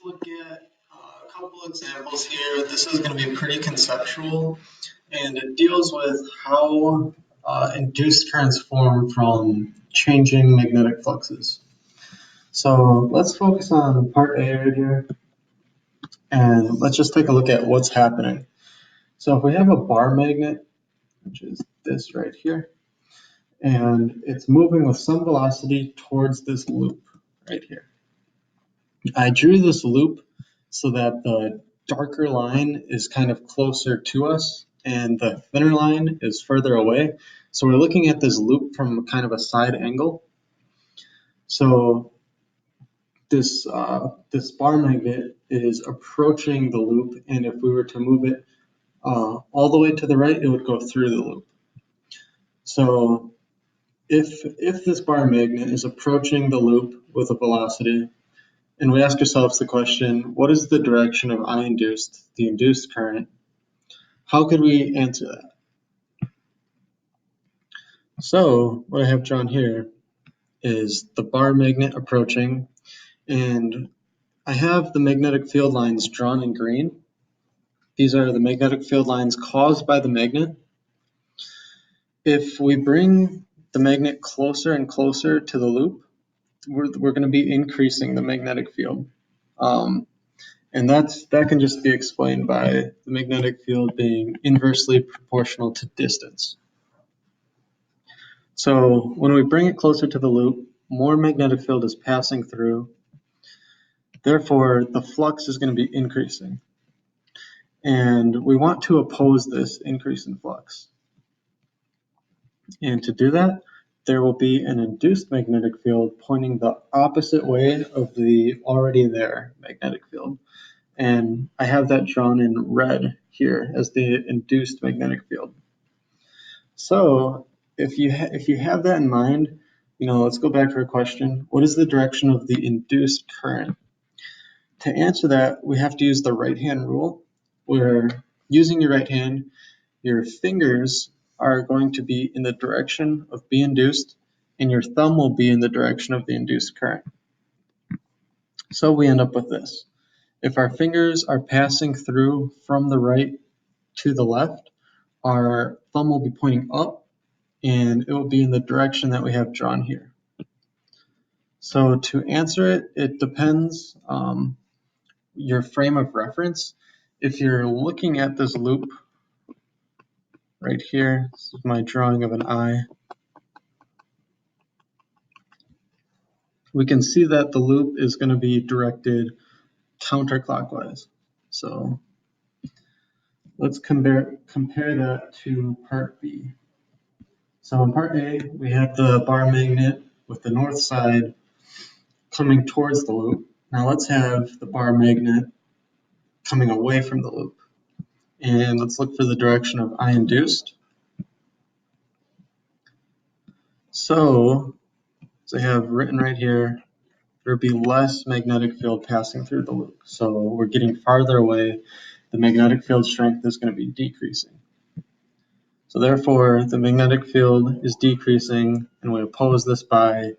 look at a couple examples here. This is going to be pretty conceptual, and it deals with how induced currents form from changing magnetic fluxes. So let's focus on part A right here, and let's just take a look at what's happening. So if we have a bar magnet, which is this right here, and it's moving with some velocity towards this loop right here. I drew this loop so that the darker line is kind of closer to us and the thinner line is further away. So we're looking at this loop from kind of a side angle. So this bar magnet is approaching the loop, and if we were to move it all the way to the right, it would go through the loop. So if this bar magnet is approaching the loop with a velocity, and we ask ourselves the question, what is the direction of I induced, the induced current? How could we answer that? So what I have drawn here is the bar magnet approaching, and I have the magnetic field lines drawn in green. These are the magnetic field lines caused by the magnet. If we bring the magnet closer and closer to the loop, we're going to be increasing the magnetic field. And that can just be explained by the magnetic field being inversely proportional to distance. So when we bring it closer to the loop, more magnetic field is passing through. Therefore, the flux is going to be increasing. And we want to oppose this increase in flux. And to do that, there will be an induced magnetic field pointing the opposite way of the already there magnetic field. And I have that drawn in red here as the induced magnetic field. So if you have that in mind, let's go back to our question. What is the direction of the induced current? To answer that, we have to use the right-hand rule, where using your right hand, your fingers are going to be in the direction of B induced, and your thumb will be in the direction of the induced current. So we end up with this. If our fingers are passing through from the right to the left, our thumb will be pointing up, and it will be in the direction that we have drawn here. So to answer it, it depends your frame of reference. If you're looking at this loop right here, this is my drawing of an eye, we can see that the loop is going to be directed counterclockwise. So let's compare that to part B. So in part A, we have the bar magnet with the north side coming towards the loop. Now let's have the bar magnet coming away from the loop. And let's look for the direction of I induced. So, as I have written right here, there will be less magnetic field passing through the loop. So we're getting farther away. The magnetic field strength is going to be decreasing. So therefore, the magnetic field is decreasing, and we oppose this by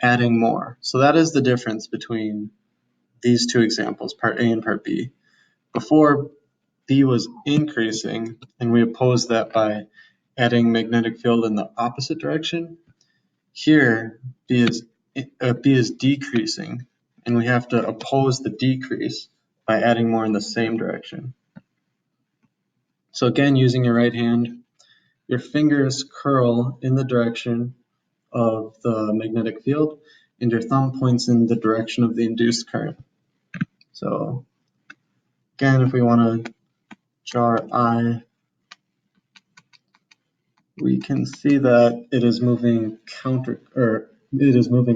adding more. So that is the difference between these two examples, part A and part B. Before, B was increasing, and we opposed that by adding magnetic field in the opposite direction. Here, B is decreasing, and we have to oppose the decrease by adding more in the same direction. So again, using your right hand, your fingers curl in the direction of the magnetic field, and your thumb points in the direction of the induced current. So again, if we want to draw our eye, we can see that it is moving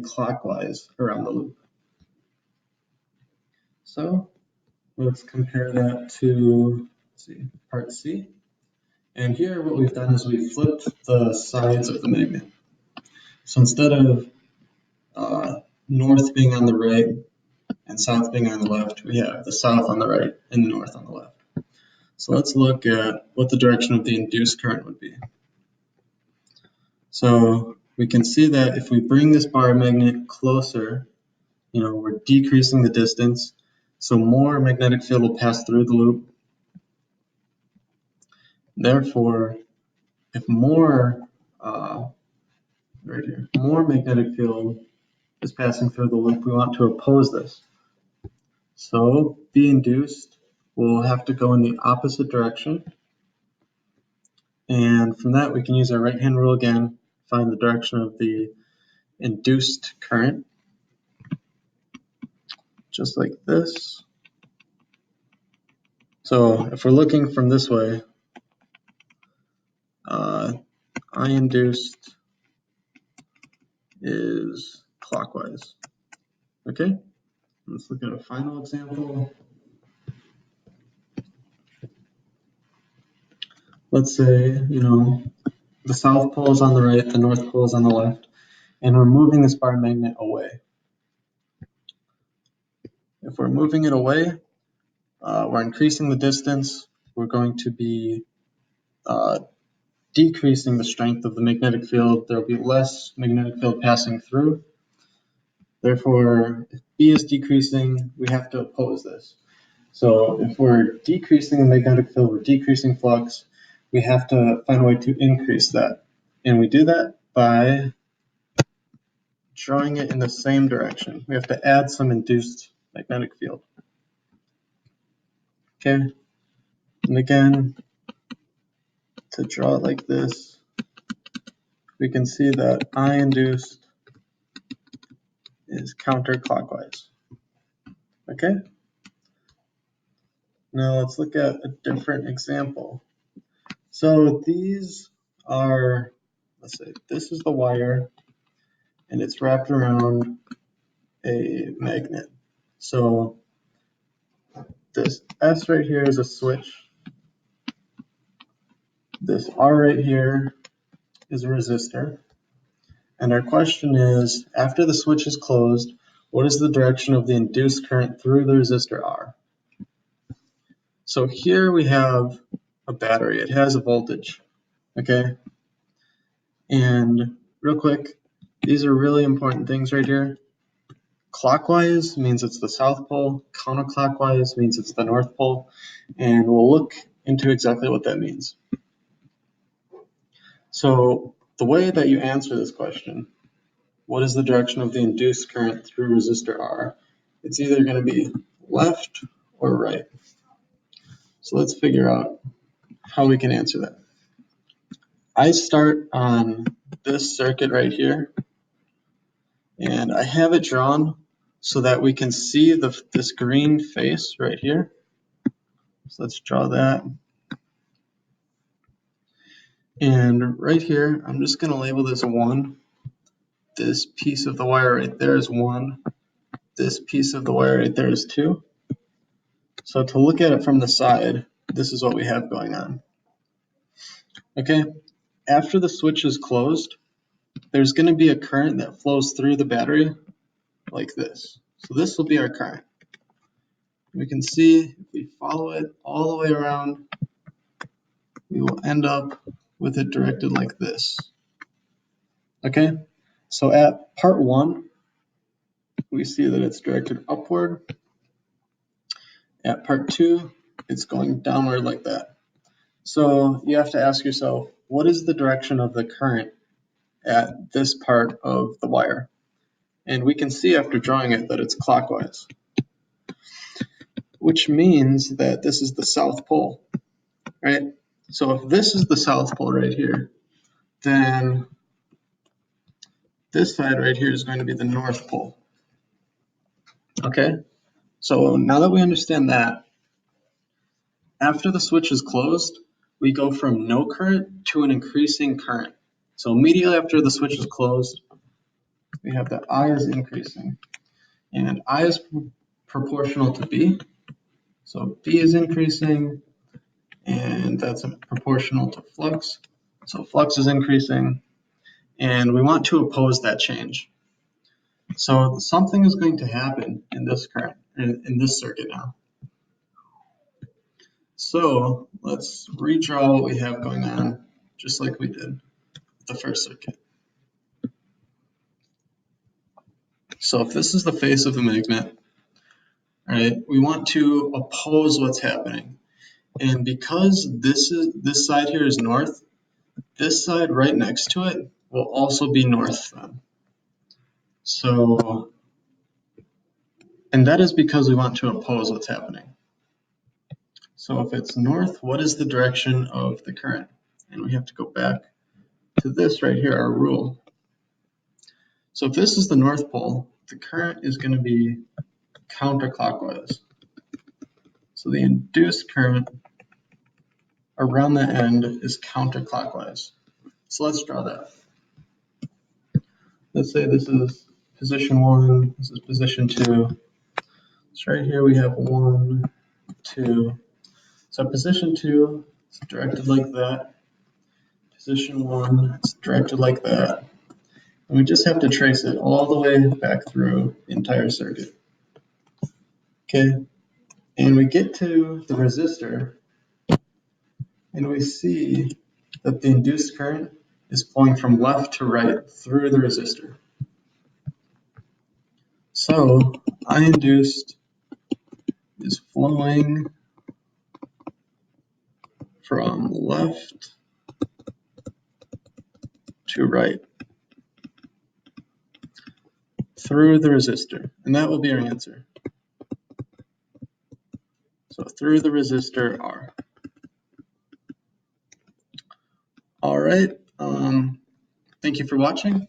clockwise around the loop. So let's compare that to part C. And here what we've done is we've flipped the sides of the magnet. So instead of north being on the right and south being on the left, we have the south on the right and the north on the left. So let's look at what the direction of the induced current would be. So we can see that if we bring this bar magnet closer, we're decreasing the distance. So more magnetic field will pass through the loop. Therefore, if more more magnetic field is passing through the loop, we want to oppose this. So B induced will have to go in the opposite direction. And from that, we can use our right-hand rule again, find the direction of the induced current, just like this. So if we're looking from this way, I induced is clockwise. Okay, let's look at a final example. Let's say, the south pole is on the right, the north pole is on the left, and we're moving this bar magnet away. If we're moving it away, we're increasing the distance. We're going to be decreasing the strength of the magnetic field. There will be less magnetic field passing through. Therefore, if B is decreasing, we have to oppose this. So if we're decreasing the magnetic field, we're decreasing flux, we have to find a way to increase that. And we do that by drawing it in the same direction. We have to add some induced magnetic field. Okay, and again, to draw it like this, we can see that I induced is counterclockwise. Okay, now let's look at a different example. So these are, let's say this is the wire and it's wrapped around a magnet. So this S right here is a switch. This R right here is a resistor. And our question is, after the switch is closed, what is the direction of the induced current through the resistor R? So here we have a battery. It has a voltage, okay? And real quick, these are really important things right here. Clockwise means it's the south pole, counterclockwise means it's the north pole, and we'll look into exactly what that means. So the way that you answer this question, what is the direction of the induced current through resistor R? It's either going to be left or right. So let's figure out how we can answer that. I start on this circuit right here, and I have it drawn so that we can see this green face right here. So let's draw that. And right here, I'm just going to label this 1. This piece of the wire right there is 1. This piece of the wire right there is 2. So to look at it from the side, this is what we have going on. Okay, after the switch is closed, there's going to be a current that flows through the battery like this. So this will be our current. We can see if we follow it all the way around, we will end up with it directed like this. Okay, so at part 1, we see that it's directed upward. At part 2, it's going downward like that. So you have to ask yourself, what is the direction of the current at this part of the wire? And we can see after drawing it that it's clockwise, which means that this is the south pole, right? So if this is the south pole right here, then this side right here is going to be the north pole. Okay, so now that we understand that, after the switch is closed, we go from no current to an increasing current. So immediately after the switch is closed, we have that I is increasing, and I is proportional to B. So B is increasing, and that's proportional to flux. So flux is increasing, and we want to oppose that change. So something is going to happen in this current, in this circuit now. So let's redraw what we have going on, just like we did with the first circuit. So if this is the face of the magnet, All right, we want to oppose what's happening. And because this side here is north, this side right next to it will also be north then. So, and that is because we want to oppose what's happening. So if it's north, what is the direction of the current? And we have to go back to this right here, our rule. So if this is the North Pole, the current is going to be counterclockwise. So the induced current around the end is counterclockwise. So let's draw that. Let's say this is position 1, this is position 2. So right here we have 1, 2. So position 2 is directed like that. Position 1 is directed like that. And we just have to trace it all the way back through the entire circuit. Okay, and we get to the resistor, and we see that the induced current is flowing from left to right through the resistor. So I induced is flowing from left to right through the resistor, and that will be our answer. So through the resistor R. All right, thank you for watching.